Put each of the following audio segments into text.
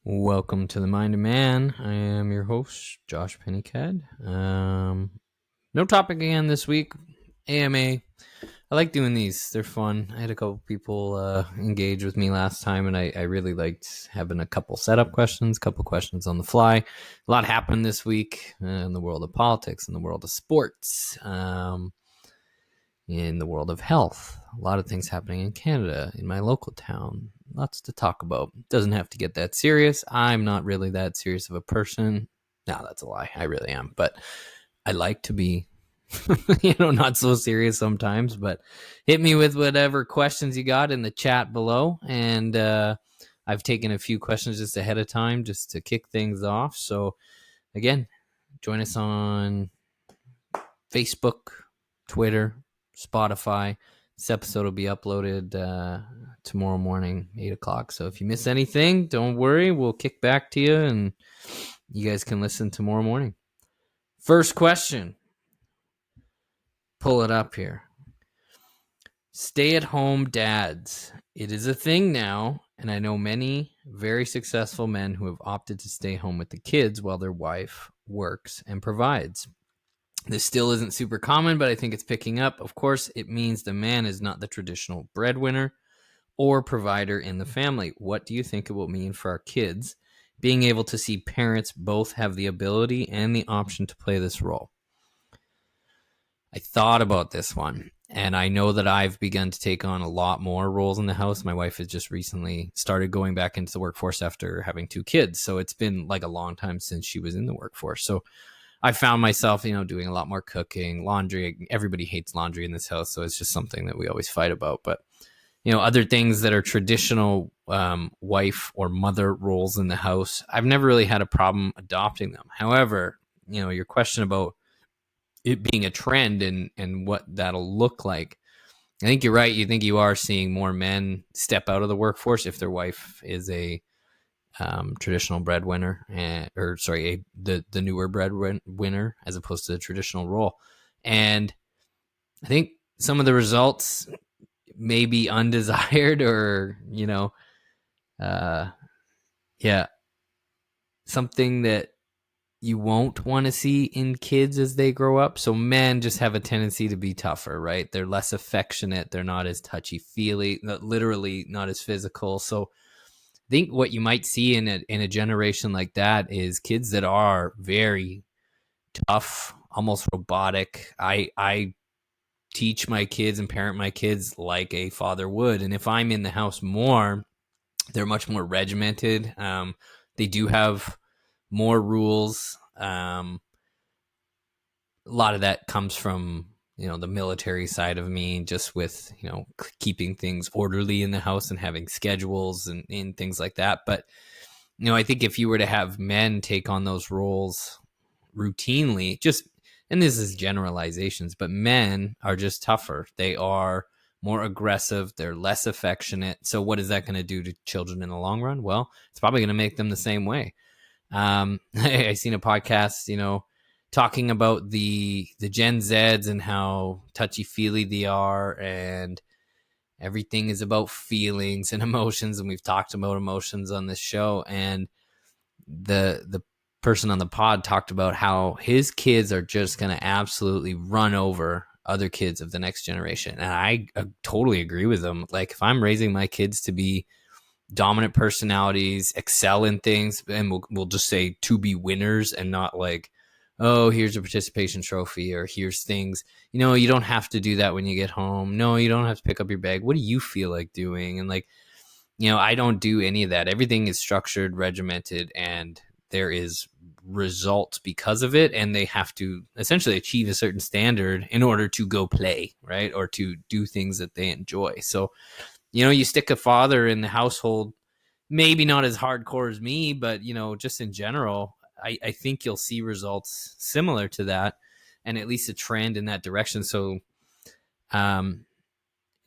Welcome to the Mind of Man. I am your host, Josh Penny. No topic again this week. AMA. I like doing these. They're fun. I had a couple people engage with me last time, and I really liked having a couple setup questions, couple questions on the fly. A lot happened this week in the world of politics, in the world of sports, in the world of health. A lot of things happening in Canada, in my local town. Lots to talk about. Doesn't have to get that serious. I'm not really that serious of a person. No, that's a lie. I really am. But I like to be, not so serious sometimes. But hit me with whatever questions you got in the chat below. And I've taken a few questions just ahead of time just to kick things off. So again, join us on Facebook, Twitter, Spotify. This episode will be uploaded tomorrow morning, 8 o'clock. So if you miss anything, don't worry. We'll kick back to you and you guys can listen tomorrow morning. First question. Pull it up here. Stay-at-home dads. It is a thing now, and I know many very successful men who have opted to stay home with the kids while their wife works and provides. This still isn't super common, but I think it's picking up. Of course, it means the man is not the traditional breadwinner or provider in the family. What do you think it will mean for our kids being able to see parents both have the ability and the option to play this role? I thought about this one, and I know that I've begun to take on a lot more roles in the house. My wife has just recently started going back into the workforce after having 2 kids, so it's been like a long time since she was in the workforce. So I found myself, doing a lot more cooking, laundry. Everybody hates laundry in this house, so it's just something that we always fight about. But, other things that are traditional wife or mother roles in the house, I've never really had a problem adopting them. However, your question about it being a trend and what that'll look like, I think you're right. You think you are seeing more men step out of the workforce if their wife is a traditional breadwinner, the newer breadwinner as opposed to the traditional role. And I think some of the results may be undesired or, something that you won't want to see in kids as they grow up. So men just have a tendency to be tougher, right? They're less affectionate. They're not as touchy-feely, literally not as physical. So I think what you might see in a generation like that is kids that are very tough, almost robotic. I teach my kids and parent my kids like a father would. And if I'm in the house more, they're much more regimented. They do have more rules. A lot of that comes from the military side of me, just with keeping things orderly in the house and having schedules and things like that. But I think if you were to have men take on those roles routinely, and this is generalizations, but men are just tougher. They are more aggressive. They're less affectionate. So what is that going to do to children in the long run? Well, it's probably going to make them the same way. I seen a podcast, talking about the Gen Zs and how touchy-feely they are, and everything is about feelings and emotions, and we've talked about emotions on this show. And the person on the pod talked about how his kids are just going to absolutely run over other kids of the next generation. And I totally agree with them. Like, if I'm raising my kids to be dominant personalities, excel in things, and we'll just say to be winners, and not like, oh, here's a participation trophy, or here's things, you don't have to do that when you get home. No, you don't have to pick up your bag. What do you feel like doing? And like, I don't do any of that. Everything is structured, regimented, and there is results because of it. And they have to essentially achieve a certain standard in order to go play, right? Or to do things that they enjoy. So, you stick a father in the household, maybe not as hardcore as me, but, just in general, I think you'll see results similar to that, and at least a trend in that direction. So now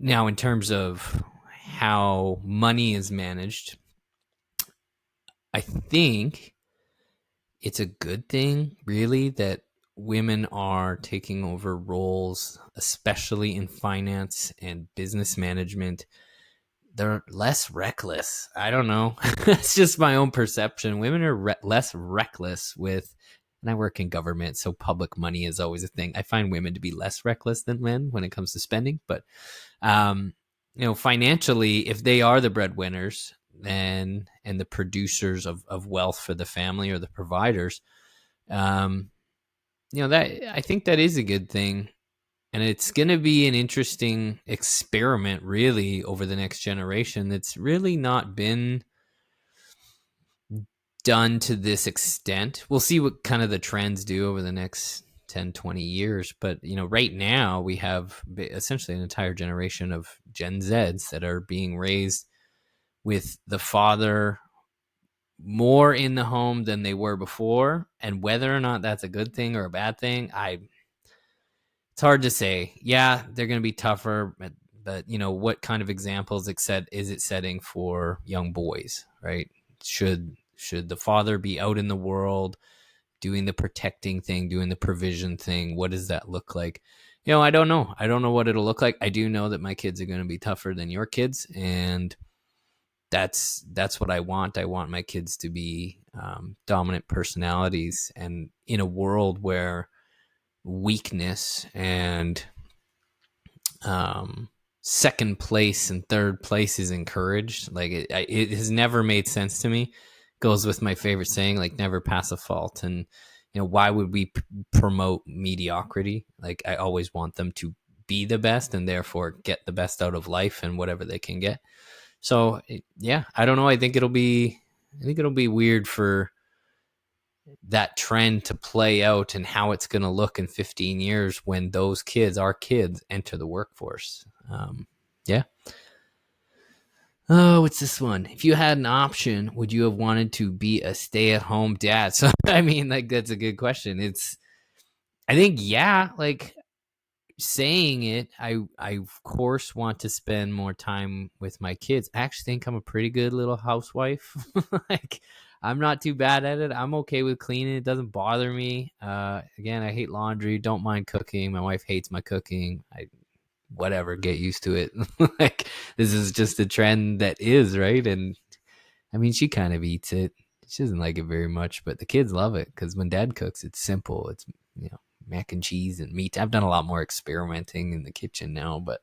in terms of how money is managed, I think it's a good thing, really, that women are taking over roles, especially in finance and business management, they're less reckless. I don't know. It's just my own perception. Women are less reckless with, and I work in government, so public money is always a thing. I find women to be less reckless than men when it comes to spending. But, financially, if they are the breadwinners and the producers of wealth for the family or the providers, that I think that is a good thing. And it's going to be an interesting experiment, really, over the next generation. That's really not been done to this extent. We'll see what kind of the trends do over the next 10, 20 years. But, right now we have essentially an entire generation of Gen Zs that are being raised with the father more in the home than they were before. And whether or not that's a good thing or a bad thing, it's hard to say. Yeah, they're going to be tougher, but what kind of examples is it setting for young boys, right? Should the father be out in the world doing the protecting thing, doing the provision thing? What does that look like? I don't know. I don't know what it'll look like. I do know that my kids are going to be tougher than your kids, and that's what I want. I want my kids to be dominant personalities, and in a world where weakness and second place and third place is encouraged. Like it has never made sense to me. Goes with my favorite saying, like never pass a fault. And why would we promote mediocrity? Like I always want them to be the best and therefore get the best out of life and whatever they can get. So yeah, I don't know. I think it'll be weird for that trend to play out and how it's going to look in 15 years when those our kids enter the workforce. Yeah. Oh, what's this one? If you had an option, would you have wanted to be a stay-at-home dad? So, I mean, like, that's a good question. I think, yeah, like saying it, I of course want to spend more time with my kids. I actually think I'm a pretty good little housewife. Like, I'm not too bad at it. I'm okay with cleaning. It doesn't bother me. Again, I hate laundry. Don't mind cooking. My wife hates my cooking. Whatever, get used to it. Like, this is just a trend that is, right? And I mean, she kind of eats it. She doesn't like it very much, but the kids love it because when dad cooks, it's simple. It's, mac and cheese and meat. I've done a lot more experimenting in the kitchen now, but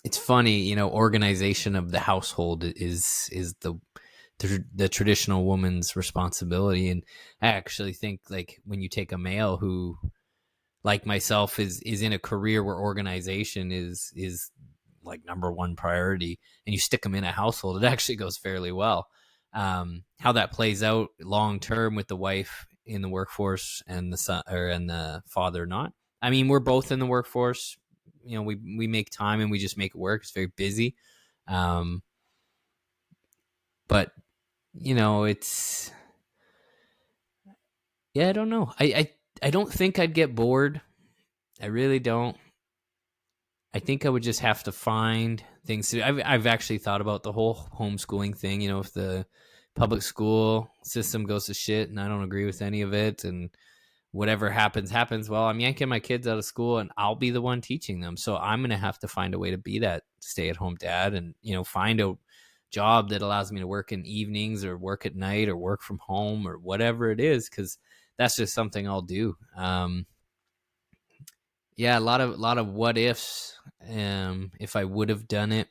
it's funny, organization of the household is the traditional woman's responsibility. And I actually think, like, when you take a male who, like myself, is in a career where organization is like number one priority, and you stick them in a household, it actually goes fairly well. How that plays out long term with the wife in the workforce and the son and the father not. I mean, we're both in the workforce. We make time and we just make it work. It's very busy. But it's, yeah, I don't know. I don't think I'd get bored. I really don't. I think I would just have to find things to do. I've actually thought about the whole homeschooling thing. If the public school system goes to shit and I don't agree with any of it, and whatever happens, well, I'm yanking my kids out of school and I'll be the one teaching them. So I'm going to have to find a way to be that stay-at-home dad and, find a job that allows me to work in evenings or work at night or work from home or whatever it is, because that's just something I'll do. Yeah, a lot of what ifs. If I would have done it,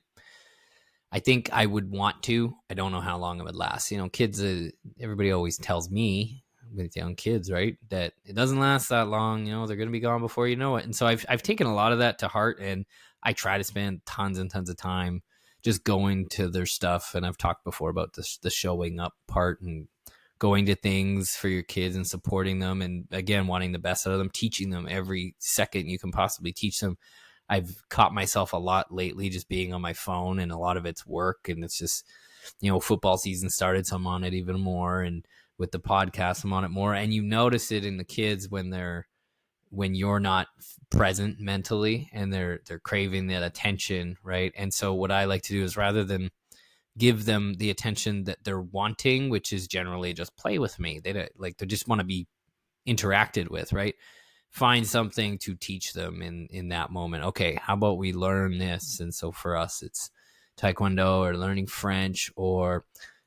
I think I would want to. I don't know how long it would last. Kids, everybody always tells me with young kids, right, that it doesn't last that long. They're going to be gone before you know it. And so I've taken a lot of that to heart, and I try to spend tons and tons of time just going to their stuff. And I've talked before about the showing up part and going to things for your kids and supporting them, and again, wanting the best out of them, teaching them every second you can possibly teach them. I've caught myself a lot lately just being on my phone, and a lot of it's work, and it's just, football season started, so I'm on it even more, and with the podcast I'm on it more. And you notice it in the kids when you're not present mentally, and they're craving that attention, right? And so what I like to do is, rather than give them the attention that they're wanting, which is generally just play with me, they just want to be interacted with, right? find something to teach them in that moment. Okay, how about we learn this? And so for us, it's Taekwondo or learning French, or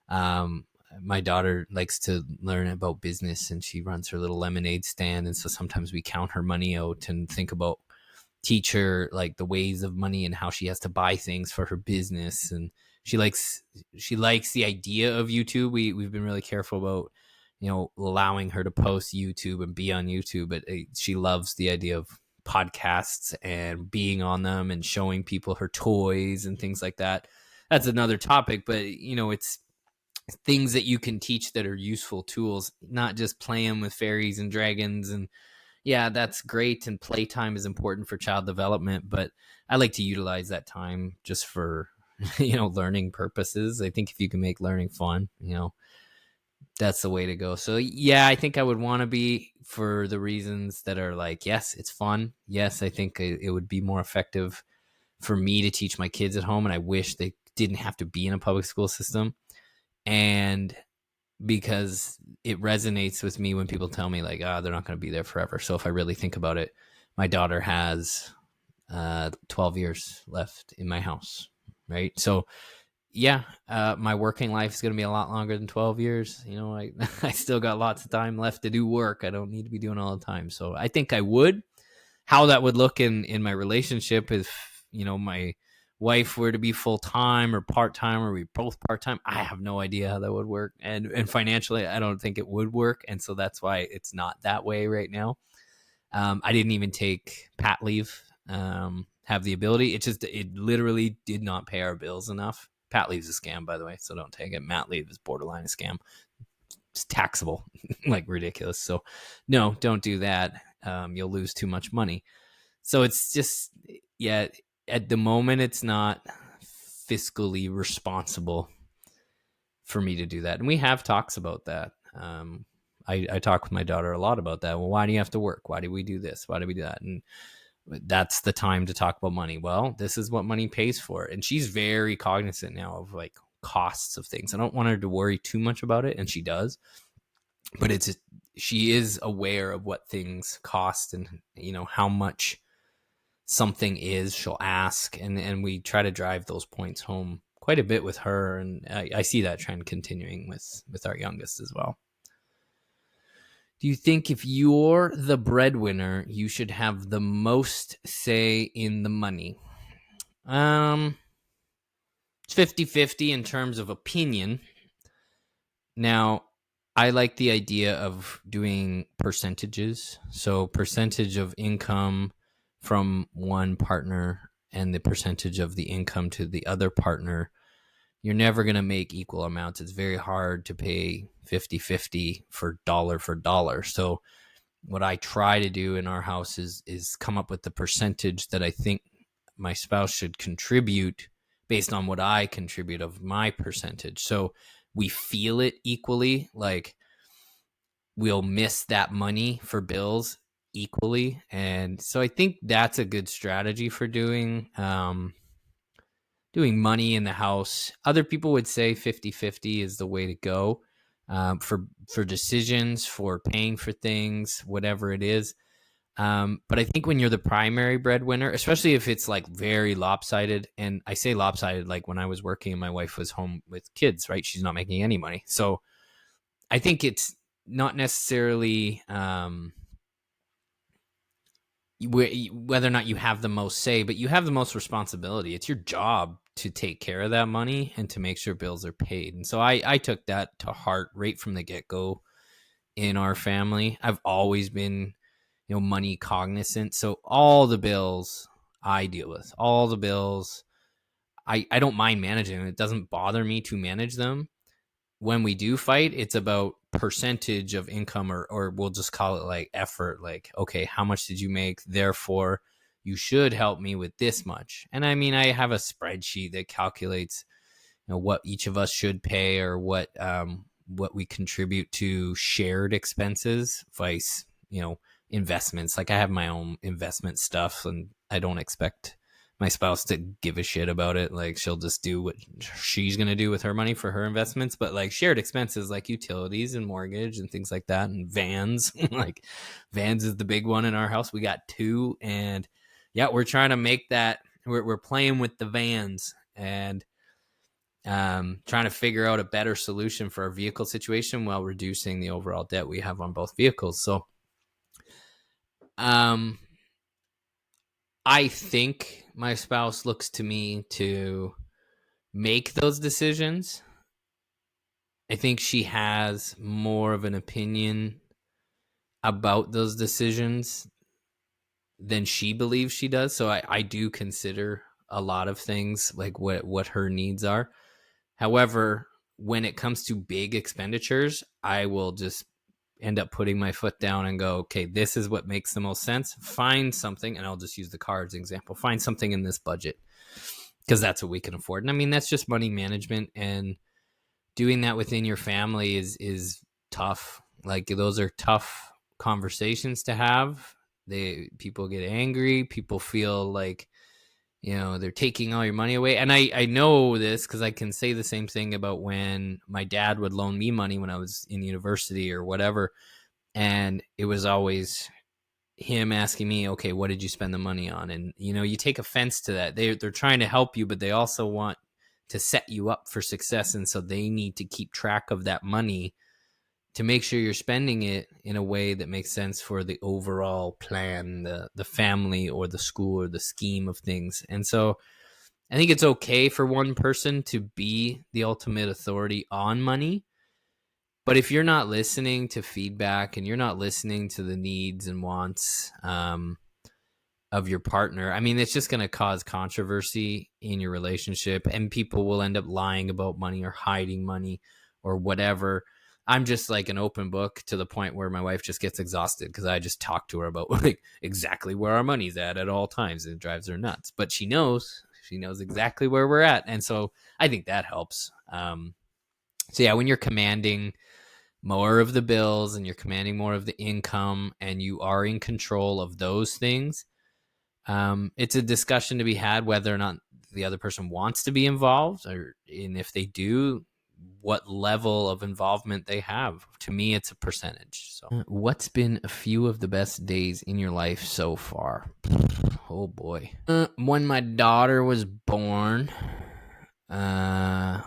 my daughter likes to learn about business, and she runs her little lemonade stand. And so sometimes we count her money out and think about, teach her like the ways of money and how she has to buy things for her business. And she likes the idea of YouTube. We've been really careful about, allowing her to post YouTube and be on YouTube, but she loves the idea of podcasts and being on them and showing people her toys and things like that. That's another topic, but it's things that you can teach that are useful tools, not just playing with fairies and dragons. And yeah, that's great, and playtime is important for child development, but I like to utilize that time just for learning purposes. I think if you can make learning fun, that's the way to go. So yeah, I think I would want to be, for the reasons that are like, yes, it's fun. Yes, I think it would be more effective for me to teach my kids at home, and I wish they didn't have to be in a public school system. And because it resonates with me when people tell me like, they're not going to be there forever. So if I really think about it, my daughter has 12 years left in my house, right? So yeah, my working life is going to be a lot longer than 12 years. I still got lots of time left to do work. I don't need to be doing all the time. So I think I would. How that would look in my relationship, if, my wife were to be full-time or part-time, or we both part-time, I have no idea how that would work. And financially, I don't think it would work. And so that's why it's not that way right now. I didn't even take pat leave, have the ability. It literally did not pay our bills enough. Pat leave's a scam, by the way, so don't take it. Mat leave is borderline a scam. It's taxable, like ridiculous. So no, don't do that. You'll lose too much money. So it's just, yeah, at the moment, it's not fiscally responsible for me to do that. And we have talks about that. I talk with my daughter a lot about that. Well, why do you have to work? Why do we do this? Why do we do that? And that's the time to talk about money. Well, this is what money pays for. And she's very cognizant now of like costs of things. I don't want her to worry too much about it, and she does. But she is aware of what things cost and, how much something is. She'll ask, and we try to drive those points home quite a bit with her. And I see that trend continuing with our youngest as well. Do you think if you're the breadwinner, you should have the most say in the money? It's 50-50 in terms of opinion. Now, I like the idea of doing percentages. So percentage of income from one partner and the percentage of the income to the other partner. You're never going to make equal amounts. It's very hard to pay 50-50 for dollar. So what I try to do in our house is come up with the percentage that I think my spouse should contribute based on what I contribute of my percentage. So we feel it equally, like we'll miss that money for bills equally. And so I think that's a good strategy for doing money in the house. Other people would say 50-50 is the way to go for decisions, for paying for things, whatever it is. But I think when you're the primary breadwinner, especially if it's like very lopsided, and I say lopsided, like when I was working and my wife was home with kids, right? She's not making any money. So I think it's not necessarily whether or not you have the most say, but you have the most responsibility. It's your job to take care of that money and to make sure bills are paid. And so I took that to heart right from the get-go in our family. I've always been, money cognizant. So all the bills I deal with, all the bills, I don't mind managing them. It doesn't bother me to manage them. When we do fight, it's about percentage of income, or we'll just call it like effort. Like, okay, how much did you make? Therefore, you should help me with this much. And I mean, I have a spreadsheet that calculates, what each of us should pay, or what we contribute to shared expenses, investments. Like I have my own investment stuff, and I don't expect my spouse to give a shit about it. Like she'll just do what she's going to do with her money for her investments. But like shared expenses like utilities and mortgage and things like that, and vans, like vans is the big one in our house. We got 2, and yeah, we're trying to make that. We're playing with the vans and trying to figure out a better solution for our vehicle situation while reducing the overall debt we have on both vehicles. So, I think my spouse looks to me to make those decisions. I think she has more of an opinion about those decisions than she believes she does. So I do consider a lot of things, like what her needs are. However, when it comes to big expenditures, I will just end up putting my foot down and go, okay, this is what makes the most sense. Find something, and I'll just use the car as an example. Find something in this budget because that's what we can afford. And I mean, that's just money management, and doing that within your family is tough. Like those are tough conversations to have. People get angry. People feel like, they're taking all your money away. And I know this because I can say the same thing about when my dad would loan me money when I was in university or whatever. And it was always him asking me, okay, what did you spend the money on? And, you take offense to that. They're trying to help you, but they also want to set you up for success. And so they need to keep track of that money to make sure you're spending it in a way that makes sense for the overall plan, the family or the school or the scheme of things. And so I think it's okay for one person to be the ultimate authority on money. But if you're not listening to feedback and you're not listening to the needs and wants of your partner, I mean, it's just going to cause controversy in your relationship, and people will end up lying about money or hiding money or whatever. I'm just like an open book to the point where my wife just gets exhausted because I just talk to her about like exactly where our money's at all times. And it drives her nuts, but she knows exactly where we're at. And so I think that helps. So yeah, when you're commanding more of the bills and you're commanding more of the income and you are in control of those things, it's a discussion to be had whether or not the other person wants to be involved, and if they do, what level of involvement they have. To me, it's a percentage. So, what's been a few of the best days in your life so far? Oh boy. When my daughter was born, yeah,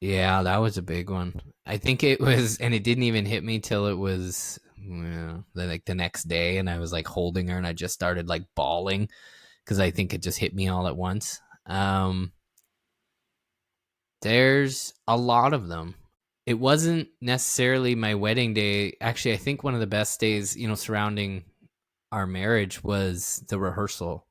that was a big one. I think it was, and it didn't even hit me till it was like the next day, and I was like holding her and I just started like bawling because I think it just hit me all at once. There's a lot of them. It wasn't necessarily my wedding day. Actually, I think one of the best days, surrounding our marriage was the rehearsal,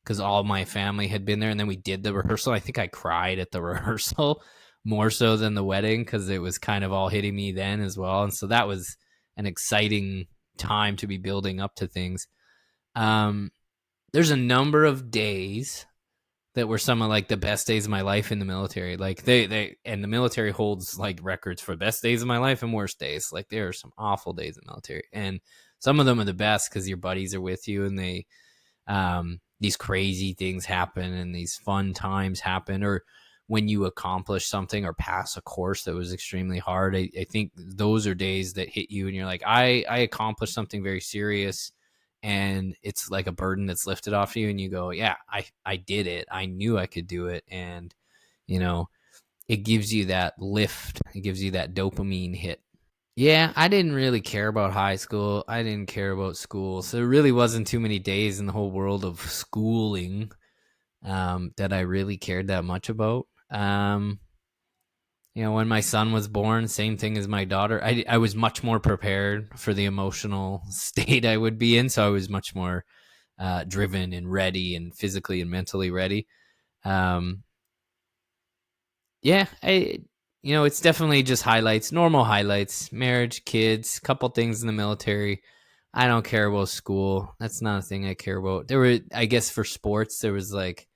because all my family had been there, and then we did the rehearsal. I think I cried at the rehearsal more so than the wedding because it was kind of all hitting me then as well. And so that was an exciting time to be building up to things. There's a number of days that were some of like the best days of my life in the military. Like they and the military holds like records for best days of my life and worst days. Like there are some awful days in the military, and some of them are the best because your buddies are with you and they these crazy things happen and these fun times happen, or when you accomplish something or pass a course that was extremely hard. I think those are days that hit you and you're like, I accomplished something very serious, and it's like a burden that's lifted off you, and you go, yeah, I did it. I knew I could do it. And, it gives you that lift. It gives you that dopamine hit. Yeah, I didn't really care about high school. I didn't care about school. So there really wasn't too many days in the whole world of schooling that I really cared that much about. When my son was born, same thing as my daughter. I was much more prepared for the emotional state I would be in. So I was much more driven and ready and physically and mentally ready. It's definitely just highlights, normal highlights, marriage, kids, couple things in the military. I don't care about school. That's not a thing I care about. There were, I guess, for sports, there was like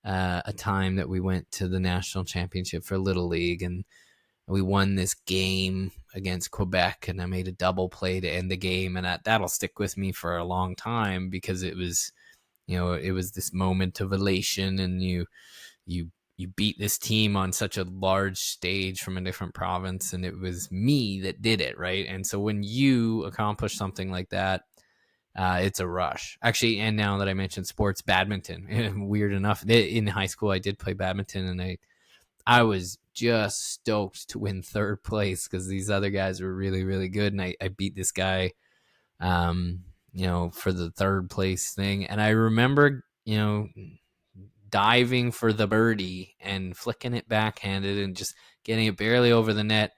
a time that we went to the national championship for Little League, and we won this game against Quebec, and I made a double play to end the game, and that'll stick with me for a long time because it was it was this moment of elation, and you beat this team on such a large stage from a different province, and it was me that did it, right? And so when you accomplish something like that, it's a rush. Actually, and now that I mentioned sports, badminton, weird enough, in high school I did play badminton, and I was just stoked to win third place because these other guys were really, really good, and I beat this guy, for the third place thing. And I remember, diving for the birdie and flicking it backhanded and just getting it barely over the net,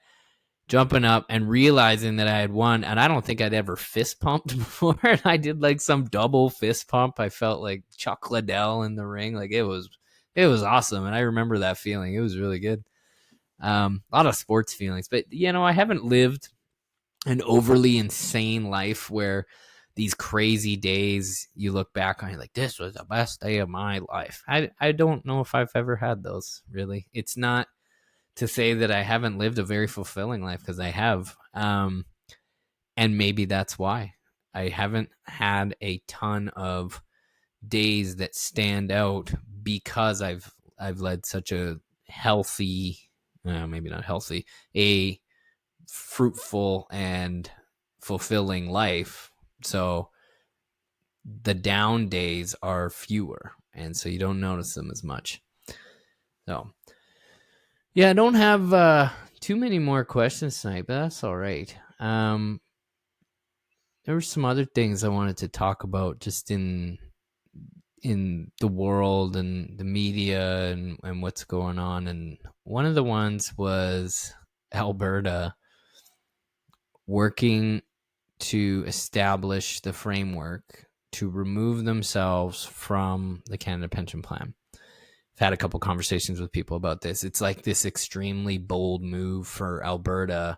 jumping up and realizing that I had won. And I don't think I'd ever fist pumped before. And I did like some double fist pump. I felt like Chuck Liddell in the ring. Like it was awesome. And I remember that feeling. It was really good. A lot of sports feelings, but I haven't lived an overly insane life where these crazy days you look back on, you're like, this was the best day of my life. I don't know if I've ever had those, really. It's not to say that I haven't lived a very fulfilling life, because I have. And maybe that's why I haven't had a ton of days that stand out, because I've led such a healthy, maybe not healthy, a fruitful and fulfilling life. So the down days are fewer, and so you don't notice them as much. So yeah, I don't have too many more questions tonight, but that's all right. There were some other things I wanted to talk about just in the world and the media and what's going on. And one of the ones was Alberta working to establish the framework to remove themselves from the Canada Pension Plan. I've had a couple conversations with people about this. It's like this extremely bold move for Alberta,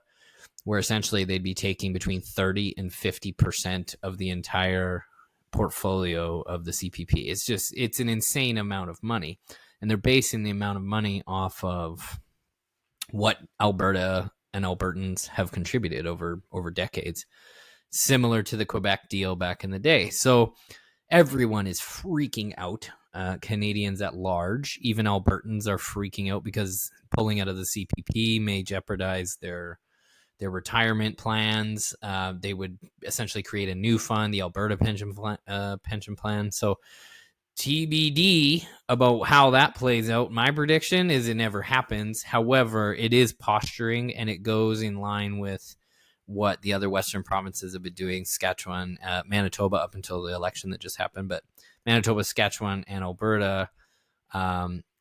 where essentially they'd be taking between 30 and 50% of the entire portfolio of the CPP. It's an insane amount of money. And they're basing the amount of money off of what Alberta and Albertans have contributed over decades, similar to the Quebec deal back in the day. So everyone is freaking out. Canadians at large, even Albertans, are freaking out because pulling out of the CPP may jeopardize their retirement plans. They would essentially create a new fund, the Alberta pension plan. So TBD about how that plays out. My prediction is it never happens. However, it is posturing, and it goes in line with what the other Western provinces have been doing. Saskatchewan, Manitoba, up until the election that just happened, but Manitoba, Saskatchewan, and Alberta,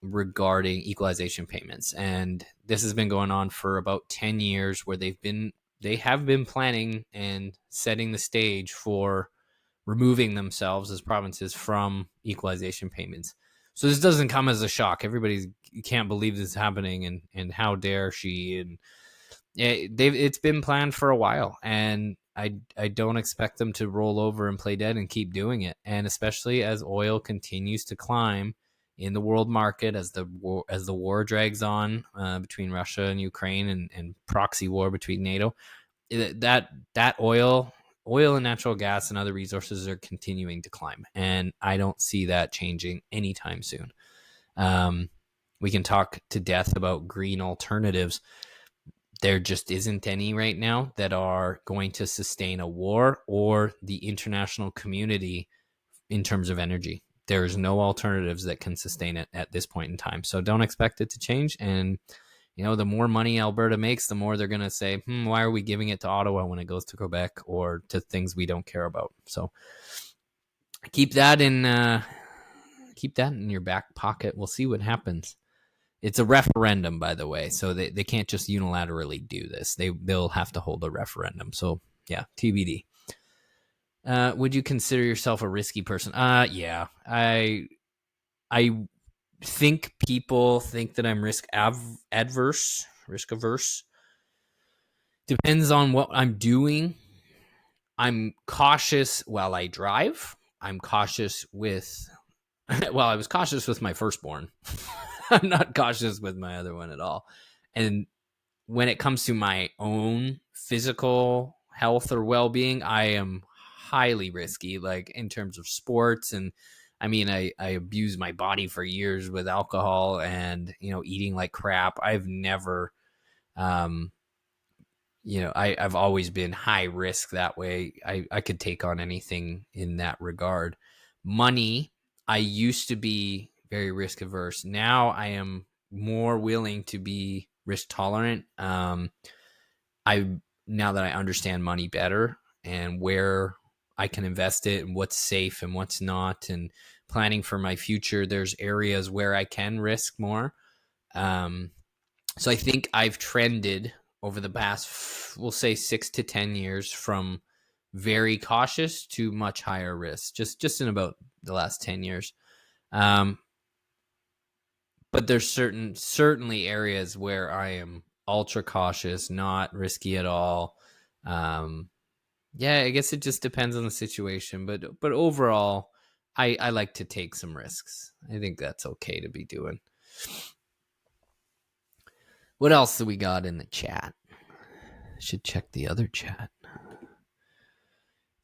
regarding equalization payments. And this has been going on for about 10 years, where they have been planning and setting the stage for removing themselves as provinces from equalization payments. So this doesn't come as a shock. Everybody can't believe this is happening, and how dare she. And it's been planned for a while, and I don't expect them to roll over and play dead and keep doing it. And especially as oil continues to climb in the world market, as the war drags on between Russia and Ukraine, and proxy war between NATO, that oil and natural gas and other resources are continuing to climb, and I don't see that changing anytime soon. We can talk to death about green alternatives. There just isn't any right now that are going to sustain a war or the international community in terms of energy. There's no alternatives that can sustain it at this point in time. So don't expect it to change. And, the more money Alberta makes, the more they're going to say, why are we giving it to Ottawa when it goes to Quebec or to things we don't care about? So keep that in your back pocket. We'll see what happens. It's a referendum, by the way, so they can't just unilaterally do this. They'll have to hold a referendum. So yeah, TBD. Would you consider yourself a risky person? Yeah. I think people think that I'm risk averse. Depends on what I'm doing. I'm cautious while I drive. I'm cautious with, well, I was cautious with my firstborn. I'm not cautious with my other one at all. And when it comes to my own physical health or well-being, I am highly risky, like in terms of sports. And I mean, I abused my body for years with alcohol and, eating like crap. I've never, I've always been high risk that way. I could take on anything in that regard. Money, I used to be very risk averse. Now I am more willing to be risk tolerant. I Now that I understand money better and where I can invest it and what's safe and what's not, and planning for my future, there's areas where I can risk more. So I think I've trended over the past, we'll say 6 to 10 years, from very cautious to much higher risk, just in about the last 10 years. But there's certainly areas where I am ultra cautious, not risky at all. Yeah, I guess it just depends on the situation, but overall, I like to take some risks. I think that's okay to be doing. What else do we got in the chat? Should check the other chat. I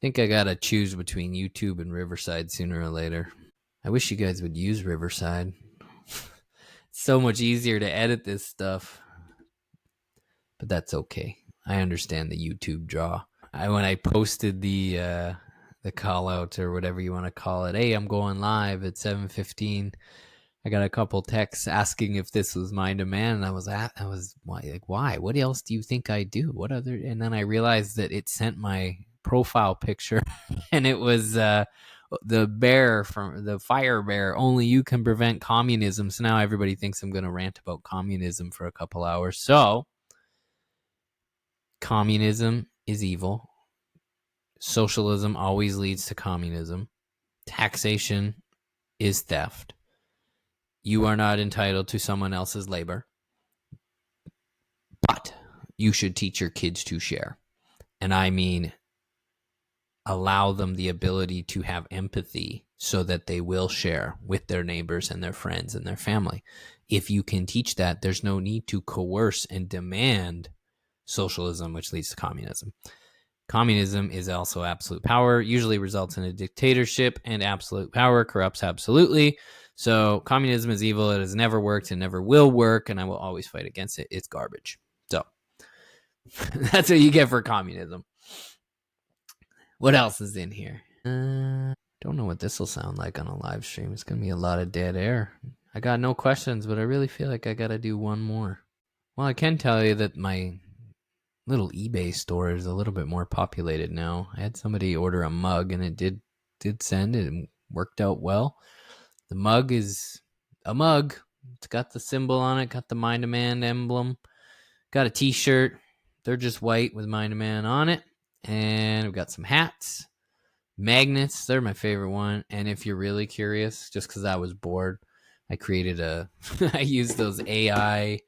think I gotta choose between YouTube and Riverside sooner or later. I wish you guys would use Riverside. It's so much easier to edit this stuff. But that's okay. I understand the YouTube draw. When I posted the call out, or whatever you want to call it, hey, I'm going live at 7:15. I got a couple texts asking if this was my demand, and I was like, why? What else do you think I do? What other? And then I realized that it sent my profile picture, and it was the bear from the fire bear. Only you can prevent communism. So now everybody thinks I'm going to rant about communism for a couple hours. So communism is evil. Socialism always leads to communism. Taxation is theft. You are not entitled to someone else's labor, but you should teach your kids to share. And I mean, allow them the ability to have empathy so that they will share with their neighbors and their friends and their family. If you can teach that, there's no need to coerce and demand socialism, which leads to communism. Communism is also absolute power, usually results in a dictatorship, and absolute power corrupts absolutely. So communism is evil. It has never worked and never will work, and I will always fight against it. It's garbage. So that's what you get for communism. What else is in here? Don't know what this will sound like on a live stream. It's going to be a lot of dead air. I got no questions, but I really feel like I got to do one more. Well, I can tell you that my little eBay store is a little bit more populated now. I had somebody order a mug, and it did send. It worked out well. The mug is a mug. It's got the symbol on it, got the Mind of Man emblem. Got a t-shirt. They're just white with Mind of Man on it. And we've got some hats. Magnets, they're my favorite one. And if you're really curious, just because I was bored, I created I used those AI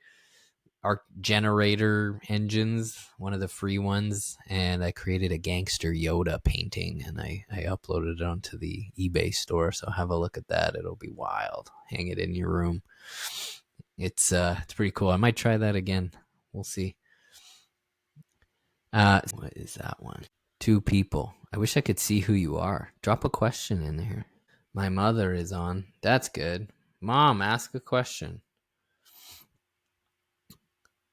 arc generator engines, one of the free ones, and I created a gangster Yoda painting, and I uploaded it onto the eBay store. So have a look at that. It'll be wild. Hang it in your room. It's pretty cool. I might try that again. We'll see. What is that one? 2 people. I wish I could see who you are. Drop a question in here. My mother is on. That's good. Mom, ask a question.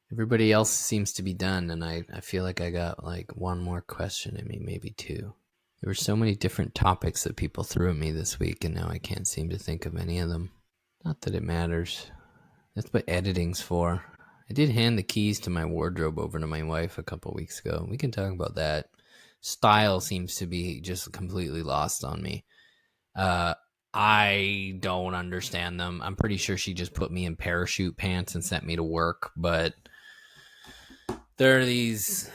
Everybody else seems to be done, and I feel like I got like one more question in me, maybe 2. There were so many different topics that people threw at me this week, and now I can't seem to think of any of them. Not that it matters. That's what editing's for. I did hand the keys to my wardrobe over to my wife a couple weeks ago. We can talk about that. Style seems to be just completely lost on me. I don't understand them. I'm pretty sure she just put me in parachute pants and sent me to work, but there are these,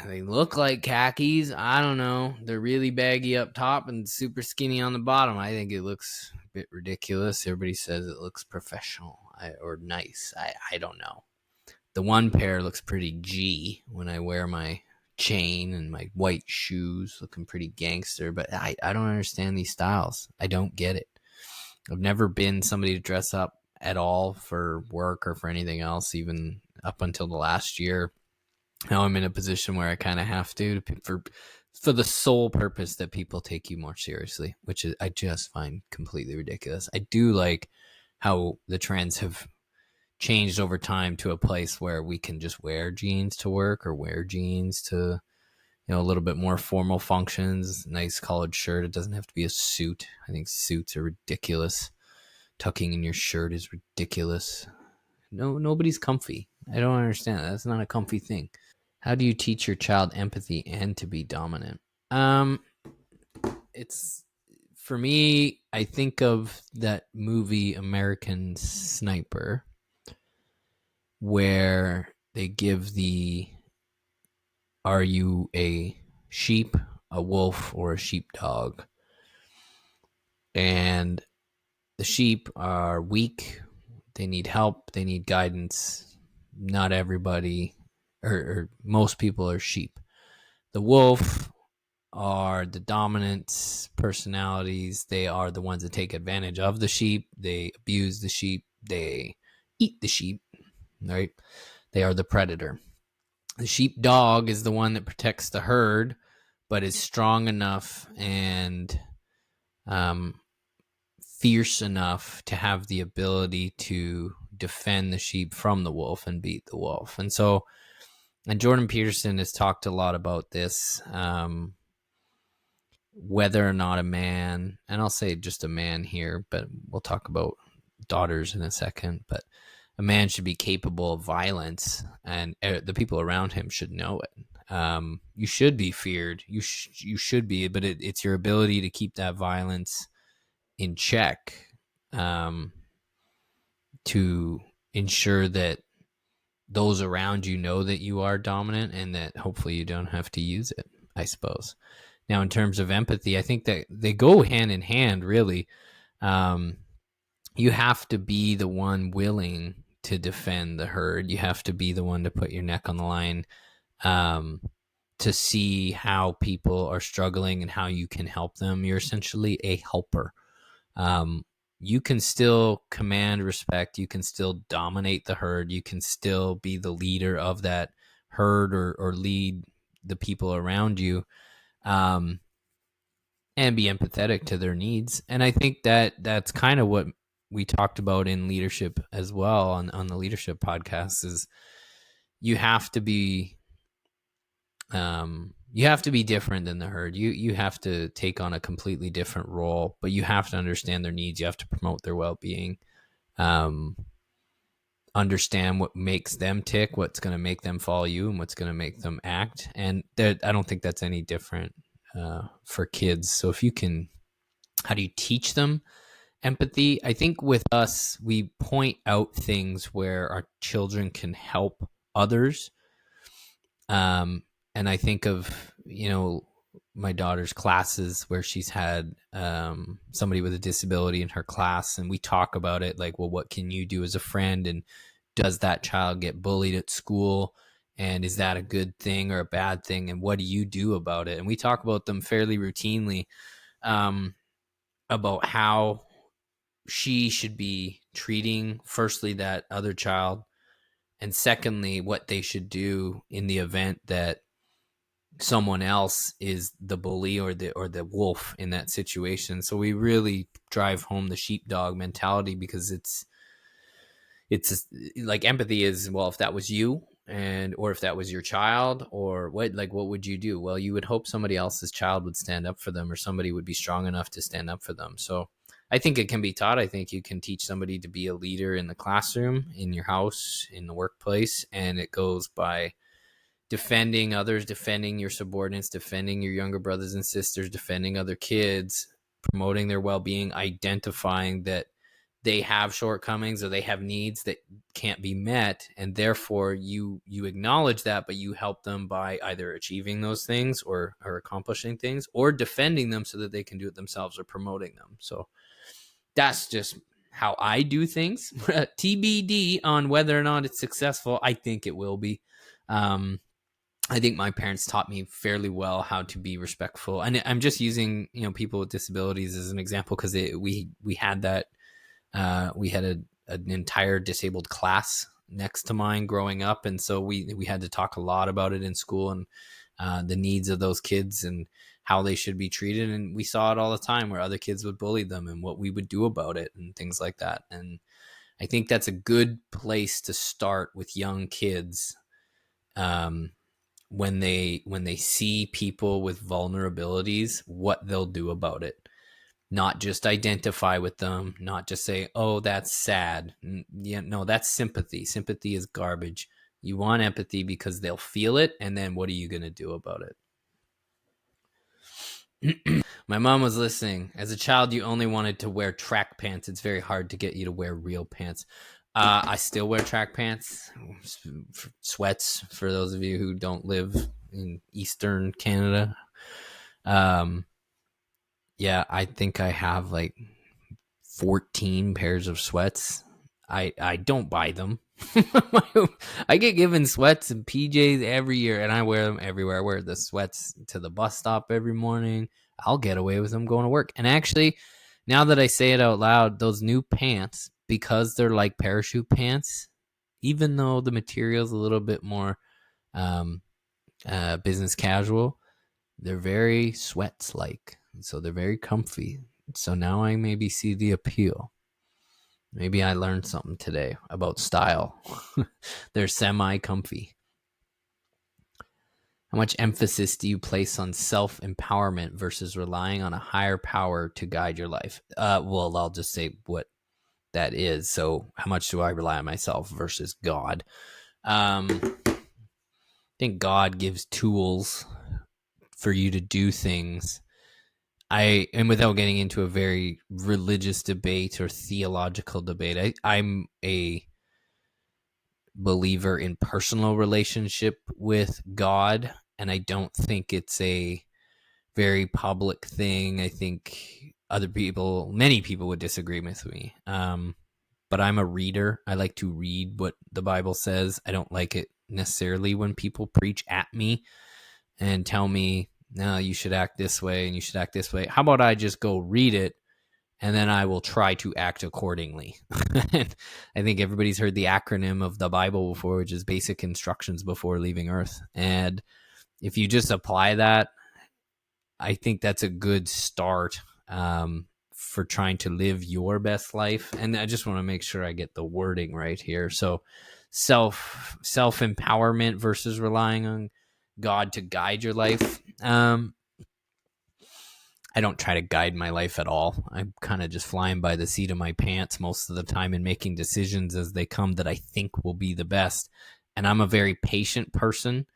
they look like khakis. I don't know. They're really baggy up top and super skinny on the bottom. I think it looks a bit ridiculous. Everybody says it looks professional or nice. I don't know. The one pair looks pretty G when I wear my chain and my white shoes, looking pretty gangster, but I don't understand these styles. I don't get it. I've never been somebody to dress up at all for work or for anything else, even up until the last year. Now I'm in a position where I kind of have to for for the sole purpose that people take you more seriously, which is I just find completely ridiculous. I do like how the trends have changed over time to a place where we can just wear jeans to work or wear jeans to, a little bit more formal functions. Nice collared shirt. It doesn't have to be a suit. I think suits are ridiculous. Tucking in your shirt is ridiculous. No, nobody's comfy. I don't understand. That's not a comfy thing. How do you teach your child empathy and to be dominant? It's for me, I think of that movie American Sniper, where they give are you a sheep, a wolf, or a sheepdog? And the sheep are weak. They need help. They need guidance. Not everybody, or most people are sheep. The wolf are the dominant personalities. They are the ones that take advantage of the sheep. They abuse the sheep. They eat the sheep, right? They are the predator. The sheepdog is the one that protects the herd, but is strong enough and fierce enough to have the ability to defend the sheep from the wolf and beat the wolf. And Jordan Peterson has talked a lot about this, whether or not a man, and I'll say just a man here, but we'll talk about daughters in a second, but a man should be capable of violence, and the people around him should know it. You should be feared. You should be, but it's your ability to keep that violence in check, to ensure that those around you know that you are dominant and that hopefully you don't have to use it, I suppose. Now, in terms of empathy, I think that they go hand in hand, really. You have to be the one willing to defend the herd. You have to be the one to put your neck on the line, to see how people are struggling and how you can help them. You're essentially a helper. You can still command respect. You can still dominate the herd. You can still be the leader of that herd or lead the people around you, and be empathetic to their needs. And I think that that's kind of what we talked about in leadership as well on the leadership podcast is you have to be different than the herd. You have to take on a completely different role, but you have to understand their needs. You have to promote their well-being, understand what makes them tick, what's going to make them follow you, and what's going to make them act. And I don't think that's any different for kids. So if you can, how do you teach them empathy? I think with us, we point out things where our children can help others. And I think of, my daughter's classes where she's had somebody with a disability in her class, and we talk about it like, well, what can you do as a friend? And does that child get bullied at school? And is that a good thing or a bad thing? And what do you do about it? And we talk about them fairly routinely, about how she should be treating, firstly, that other child, and secondly, what they should do in the event that someone else is the bully or the wolf in that situation. So we really drive home the sheepdog mentality, because it's like empathy is, well, if that was you, or if that was your child, or what would you do? Well, you would hope somebody else's child would stand up for them, or somebody would be strong enough to stand up for them. So I think it can be taught. I think you can teach somebody to be a leader in the classroom, in your house, in the workplace, and it goes by defending others, defending your subordinates, defending your younger brothers and sisters, defending other kids, promoting their well-being, identifying that they have shortcomings or they have needs that can't be met, and therefore you acknowledge that, but you help them by either achieving those things or accomplishing things, or defending them so that they can do it themselves, or promoting them. So that's just how I do things. TBD on whether or not it's successful. I think it will be. I think my parents taught me fairly well how to be respectful, and I'm just using people with disabilities as an example, because we had that we had an entire disabled class next to mine growing up, and so we had to talk a lot about it in school, and the needs of those kids and how they should be treated. And we saw it all the time where other kids would bully them and what we would do about it and things like that. And I think that's a good place to start with young kids. When they see people with vulnerabilities, what they'll do about it. Not just identify with them, not just say, oh, that's sad. Yeah, no, that's sympathy. Sympathy is garbage. You want empathy because they'll feel it, and then what are you going to do about it? My mom was listening. As a child, you only wanted to wear track pants. It's very hard to get you to wear real pants. I still wear track pants, sweats, for those of you who don't live in Eastern Canada. Yeah, I think I have like 14 pairs of sweats. I don't buy them. I get given sweats and PJs every year, and I wear them everywhere. I wear the sweats to the bus stop every morning. I'll get away with them going to work. And actually, now that I say it out loud, those new pants, because they're like parachute pants, even though the material's a little bit more business casual, they're very sweats-like. So they're very comfy. So now I maybe see the appeal. Maybe I learned something today about style. They're semi-comfy. How much emphasis do you place on self-empowerment versus relying on a higher power to guide your life? Well, I'll just say what that is. So how much do I rely on myself versus God? I think God gives tools for you to do things. And without getting into a very religious debate or theological debate, I'm a believer in personal relationship with God, and I don't think it's a very public thing. I think many people would disagree with me. But I'm a reader. I like to read what the Bible says. I don't like it necessarily when people preach at me and tell me, no, you should act this way and you should act this way. How about I just go read it and then I will try to act accordingly? I think everybody's heard the acronym of the Bible before, which is basic instructions before leaving Earth. And if you just apply that, I think that's a good start for trying to live your best life. And I just want to make sure I get the wording right here. So self-empowerment versus relying on God to guide your life. I don't try to guide my life at all. I'm kind of just flying by the seat of my pants most of the time and making decisions as they come that I think will be the best. And I'm a very patient person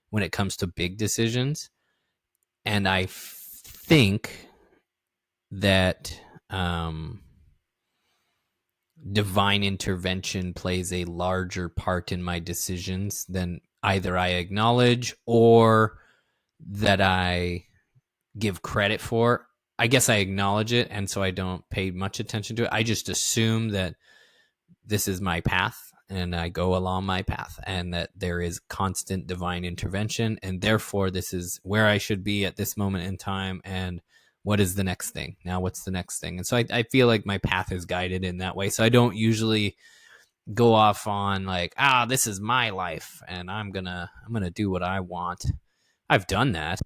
when it comes to big decisions. And I think that divine intervention plays a larger part in my decisions than either I acknowledge or that I give credit for. I guess I acknowledge it, and so I don't pay much attention to it. I just assume that this is my path, and I go along my path, and that there is constant divine intervention, and therefore this is where I should be at this moment in time, and what is the next thing? Now what's the next thing? And so I feel like my path is guided in that way. So I don't usually go off on like, this is my life and I'm gonna do what I want. I've done that.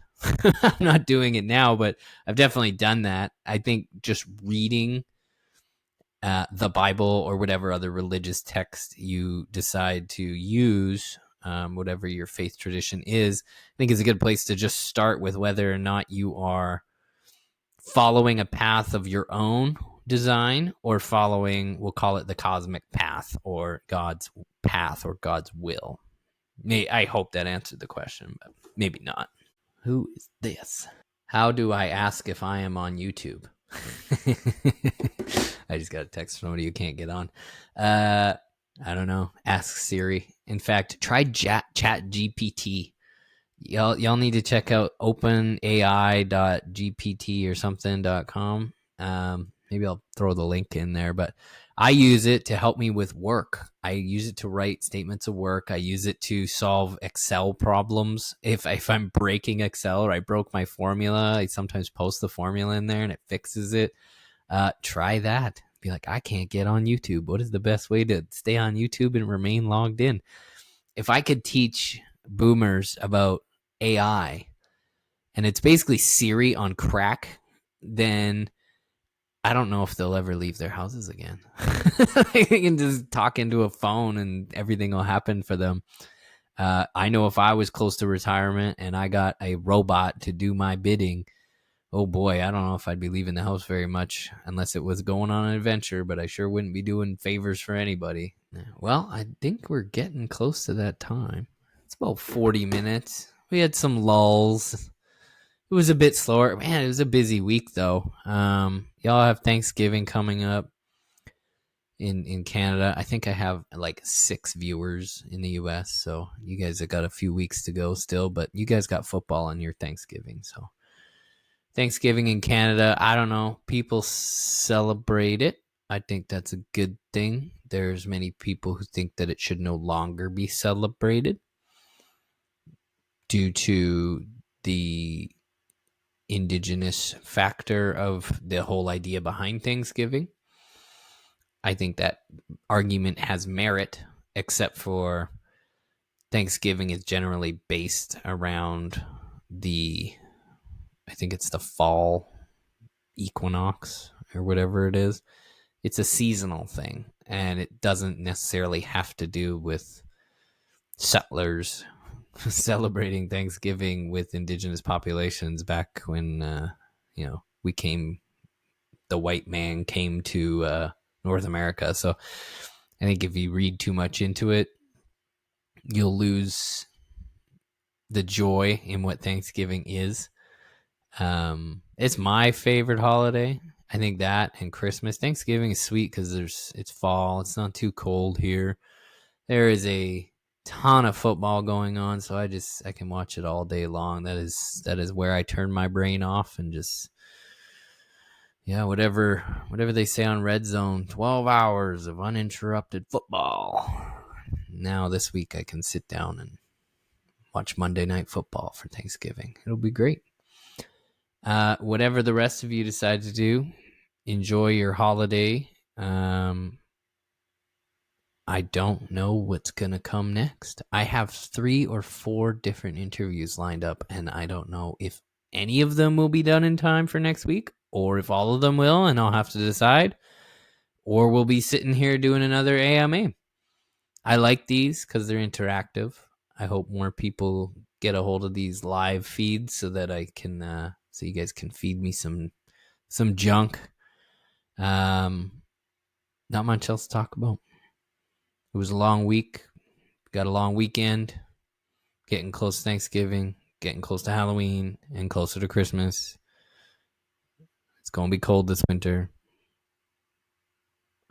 I'm not doing it now, but I've definitely done that. I think just reading the Bible or whatever other religious text you decide to use, whatever your faith tradition is, I think is a good place to just start with whether or not you are following a path of your own design or following, we'll call it the cosmic path or God's path or God's will. I hope that answered the question, but maybe not. Who is this? How do I ask if I am on YouTube? I just got a text from somebody who can't get on. I don't know. Ask Siri. In fact, try Chat GPT. Y'all need to check out openai.gpt or something.com. Maybe I'll throw the link in there, but I use it to help me with work. I use it to write statements of work. I use it to solve Excel problems. If I'm breaking Excel or I broke my formula, I sometimes post the formula in there and it fixes it. Try that. Be like, I can't get on YouTube. What is the best way to stay on YouTube and remain logged in? If I could teach boomers about AI, and it's basically Siri on crack, then I don't know if they'll ever leave their houses again. They can just talk into a phone and everything will happen for them. I know if I was close to retirement and I got a robot to do my bidding, oh boy, I don't know if I'd be leaving the house very much unless it was going on an adventure, but I sure wouldn't be doing favors for anybody. Well, I think we're getting close to that time. It's about 40 minutes. We had some lulls. It was a bit slower. Man, it was a busy week though. Y'all have Thanksgiving coming up in Canada. I think I have like 6 viewers in the US, so you guys have got a few weeks to go still, but you guys got football on your Thanksgiving. So Thanksgiving in Canada, I don't know. People celebrate it. I think that's a good thing. There's many people who think that it should no longer be celebrated due to the indigenous factor of the whole idea behind Thanksgiving. I think that argument has merit, except for Thanksgiving is generally based around I think it's the fall equinox or whatever it is. It's a seasonal thing, and it doesn't necessarily have to do with settlers celebrating Thanksgiving with indigenous populations back when the white man came to North America. So I think if you read too much into it, you'll lose the joy in what Thanksgiving is. It's my favorite holiday. I think that and Christmas. Thanksgiving is sweet because it's fall. It's not too cold here. There is a ton of football going on, so I can watch it all day long. That is where I turn my brain off and just whatever they say on Red Zone, 12 hours of uninterrupted football. Now this week I can sit down and watch Monday Night Football for Thanksgiving. It'll be great. Whatever the rest of you decide to do, enjoy your holiday. I don't know what's going to come next. I have 3 or 4 different interviews lined up, and I don't know if any of them will be done in time for next week, or if all of them will, and I'll have to decide, or we'll be sitting here doing another AMA. I like these because they're interactive. I hope more people get a hold of these live feeds so that I can, so you guys can feed me some junk. Not much else to talk about. It was a long week. Got a long weekend. Getting close to Thanksgiving. Getting close to Halloween. And closer to Christmas. It's going to be cold this winter.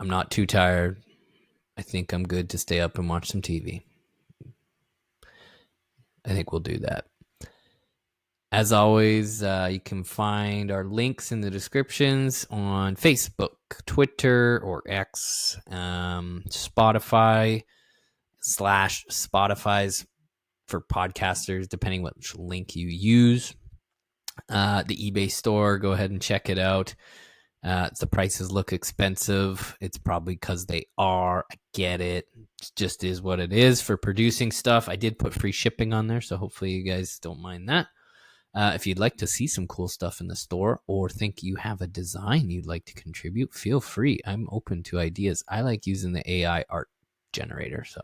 I'm not too tired. I think I'm good to stay up and watch some TV. I think we'll do that. As always, you can find our links in the descriptions on Facebook, Twitter, or X, Spotify /Spotify's for podcasters, depending which link you use. The eBay store, go ahead and check it out. The prices look expensive. It's probably because they are. I get it. It just is what it is for producing stuff. I did put free shipping on there, so hopefully you guys don't mind that. If you'd like to see some cool stuff in the store or think you have a design you'd like to contribute, feel free. I'm open to ideas. I like using the AI art generator, so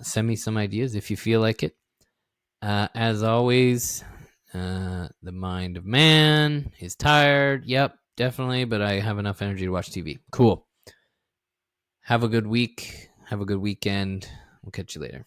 send me some ideas if you feel like it. As always, the mind of man is tired. Yep, definitely, but I have enough energy to watch TV. Cool. Have a good week. Have a good weekend. We'll catch you later.